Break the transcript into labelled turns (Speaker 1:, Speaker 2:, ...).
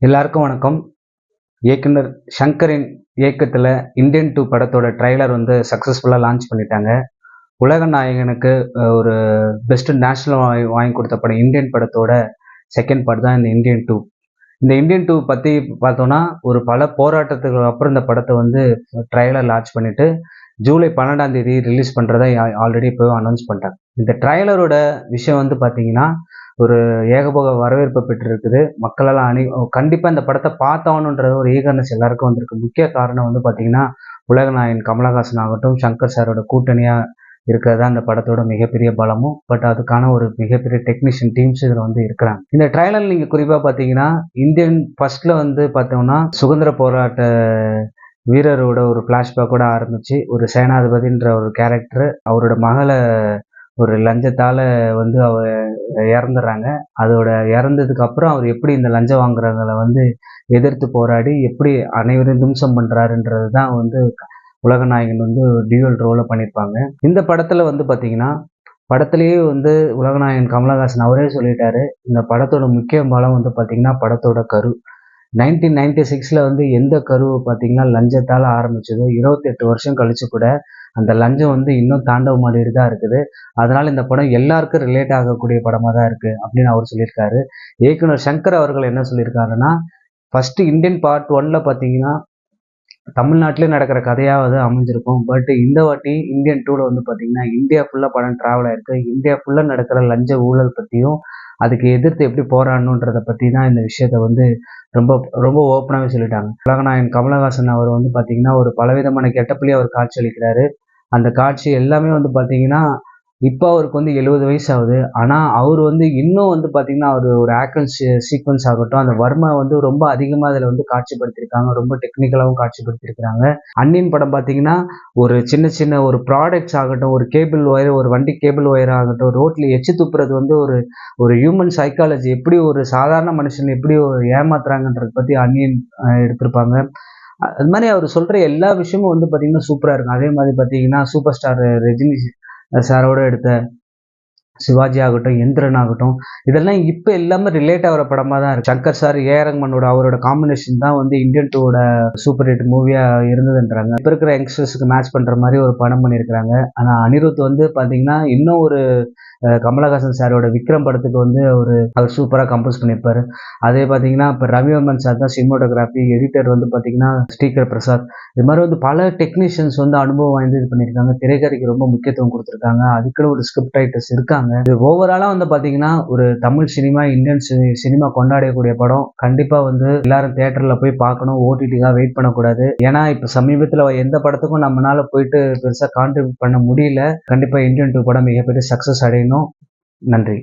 Speaker 1: எல்லாருக்கும் வணக்கம். இயக்குனர் ஷங்கரின் இயக்கத்தில் இந்தியன் 2 படத்தோட ட்ரைலர் வந்து சக்ஸஸ்ஃபுல்லாக லான்ச் பண்ணிட்டாங்க. உலக நாயகனுக்கு ஒரு பெஸ்ட் நேஷனல் வாங்கி கொடுத்த படம் இந்தியன் படத்தோட செகண்ட் பார்ட் தான் இந்த இந்தியன் 2. இந்த இந்தியன் 2 பற்றி பார்த்தோன்னா ஒரு பல போராட்டத்துக்கு அப்புறம் இந்த படத்தை வந்து ட்ரைலர் லான்ச் பண்ணிட்டு ஜூலை 12 ரிலீஸ் பண்ணுறதை ஆல்ரெடி இப்போ அனௌன்ஸ் பண்ணிட்டாங்க. இந்த ட்ரைலரோட விஷயம் வந்து பார்த்தீங்கன்னா ஒரு ஏகபோக வரவேற்பை பெற்றிருக்குது. மக்களெல்லாம் கண்டிப்பாக இந்த படத்தை பார்த்தாகணுன்ற ஒரு ஈகர்னஸ் எல்லாருக்கும் வந்திருக்கு. முக்கிய காரணம் வந்து பார்த்தீங்கன்னா உலகநாயகன் கமலஹாசன் ஆகட்டும், சங்கர் சாரோட கூட்டணியாக இருக்கிறது தான் இந்த படத்தோட மிகப்பெரிய பலமும். பட் அதுக்கான ஒரு மிகப்பெரிய டெக்னீஷியன் டீம்ஸ் இதில் வந்து இருக்கிறாங்க. இந்த ட்ரைலர் நீங்கள் குறிப்பாக பார்த்தீங்கன்னா இந்தியன் ஃபர்ஸ்ட்ல வந்து பார்த்தோம்னா சுதந்திர போராட்ட வீரரோட ஒரு ஃப்ளாஷ்பேக்கோட ஆரம்பித்து ஒரு சேனாதிபதின்ற ஒரு கேரக்டர் அவரோட மகளை ஒரு லஞ்சத்தால் வந்து இறந்துடுறாங்க. அதோட இறந்ததுக்கு அப்புறம் அவர் எப்படி இந்த லஞ்சம் வாங்குறவங்களை வந்து எதிர்த்து போராடி எப்படி அனைவரையும் தும்சம் பண்ணுறாருன்றது தான் வந்து உலகநாயகன் வந்து டியூவல் ரோலை பண்ணியிருப்பாங்க. இந்த படத்தில் வந்து பார்த்தீங்கன்னா படத்துலேயே வந்து உலகநாயகன் கமலஹாசன் அவரே சொல்லிட்டாரு, இந்த படத்தோட முக்கிய பலம் வந்து பார்த்தீங்கன்னா படத்தோட கரு. 1996 வந்து எந்த கருவை பார்த்தீங்கன்னா லஞ்சத்தால் ஆரம்பிச்சதோ 28 வருஷம் கழிச்சு கூட அந்த லஞ்சம் வந்து இன்னும் தாண்டவம் ஆடிட்டு தான் இருக்குது. அதனால இந்த படம் எல்லாருக்கும் ரிலேட் ஆகக்கூடிய படமாக தான் இருக்கு அப்படின்னு அவர் சொல்லியிருக்காரு. இயக்குனர் சங்கர் அவர்கள் என்ன சொல்லியிருக்காருன்னா, ஃபர்ஸ்ட் இந்தியன் பார்ட் 1ல பார்த்தீங்கன்னா தமிழ்நாட்டிலே நடக்கிற கதையாக அது அமைஞ்சிருக்கும். பட் இந்த வாட்டி இந்தியன் 2ல வந்து பார்த்தீங்கன்னா இந்தியா ஃபுல்லாக படம் ட்ராவல் ஆயிருக்கு. இந்தியா ஃபுல்லாக நடக்கிற லஞ்ச ஊழல் பற்றியும் அதுக்கு எதிர்த்து எப்படி போராடணுன்றதை பற்றி தான் இந்த விஷயத்த வந்து ரொம்ப ரொம்ப ஓப்பனாகவே சொல்லிட்டாங்க. உலகநாயகன் கமலஹாசன் அவர் வந்து பார்த்தீங்கன்னா ஒரு பலவிதமான கெட்டப்லேயே அவர் காட்சி அளிக்கிறாரு. அந்த காட்சி எல்லாமே வந்து பார்த்தீங்கன்னா இப்போ அவருக்கு வந்து 70 வயசு ஆகுது. ஆனால் அவர் வந்து இன்னும் வந்து பார்த்தீங்கன்னா அவர் ஒரு ஆக்ஷன் சீக்வன்ஸ் ஆகட்டும், அந்த வர்மா வந்து ரொம்ப அதிகமாக அதில் வந்து காட்சிப்படுத்தியிருக்காங்க. ரொம்ப டெக்னிக்கலாகவும் காட்சிப்படுத்தியிருக்கிறாங்க. அன்னியன் படம் பார்த்தீங்கன்னா ஒரு சின்ன சின்ன ஒரு ப்ராடக்ட்ஸ் ஆகட்டும், ஒரு கேபிள் ஒயர், ஒரு வண்டி கேபிள் ஒயர் ஆகட்டும், ரோட்டில் எச்சு துப்புறது வந்து ஒரு ஒரு ஹியூமன் சைக்காலஜி எப்படி ஒரு சாதாரண மனுஷன் எப்படி ஏமாத்துறாங்கன்றதை பற்றி அன்னியன் எடுத்திருப்பாங்க. அது மாதிரி அவர் சொல்கிற எல்லா விஷயமும் வந்து பார்த்தீங்கன்னா சூப்பராக இருக்கும். அதே மாதிரி பார்த்தீங்கன்னா சூப்பர் ஸ்டார் ரஜினி சாரோட எடுத்த சிவாஜி ஆகட்டும், எந்திரன் ஆகட்டும், இதெல்லாம் இப்போ எல்லாமே ரிலேட் ஆகிற படமாக தான் இருக்குது. சங்கர் சார், ரஹ்மானோட அவரோட காம்பினேஷன் தான் வந்து இந்தியன் 2வோட சூப்பர் ஹிட் மூவியாக இருந்ததுன்றாங்க. இப்போ இருக்கிற யங்ஸ்டர்ஸுக்கு மேட்ச் பண்ணுற மாதிரி ஒரு படம் பண்ணியிருக்கிறாங்க. ஆனால் அனிருத் வந்து பார்த்தீங்கன்னா இன்னும் ஒரு கமலஹாசன் சாரோட விக்ரம் படத்துக்கு வந்து அவர் சூப்பராக கம்போஸ் பண்ணியிருப்பாரு. அதே பார்த்தீங்கன்னா இப்போ ரவிவர்மன் சார் தான் சினிமோட்டோகிராஃபி, எடிட்டர் வந்து பார்த்தீங்கன்னா ஸ்ரீகர் பிரசாத். இது மாதிரி வந்து பல டெக்னீஷியன்ஸ் வந்து அனுபவம் வாய்ந்து இது பண்ணியிருக்காங்க. திரைக்கதைக்கு ரொம்ப முக்கியத்துவம் கொடுத்துருக்காங்க. அதுக்குன்னு ஒரு ஸ்கிரிப்ட் ரைட்டர்ஸ் இருக்காங்க. இது ஓவராலாக வந்து பார்த்தீங்கன்னா ஒரு தமிழ் சினிமா, இந்தியன் சினிமா கொண்டாடக்கூடிய படம். கண்டிப்பாக வந்து எல்லாரும் தியேட்டரில் போய் பார்க்கணும். ஓடிடிக்காக வெயிட் பண்ணக்கூடாது. ஏன்னா இப்போ சமீபத்தில் எந்த படத்துக்கும் நம்மளால போயிட்டு பெருசாக கான்ட்ரிபியூட் பண்ண முடியல. கண்டிப்பாக இந்தியன் 2 படம் மிகப்பெரிய சக்ஸஸ் அடையணும். நன்றி.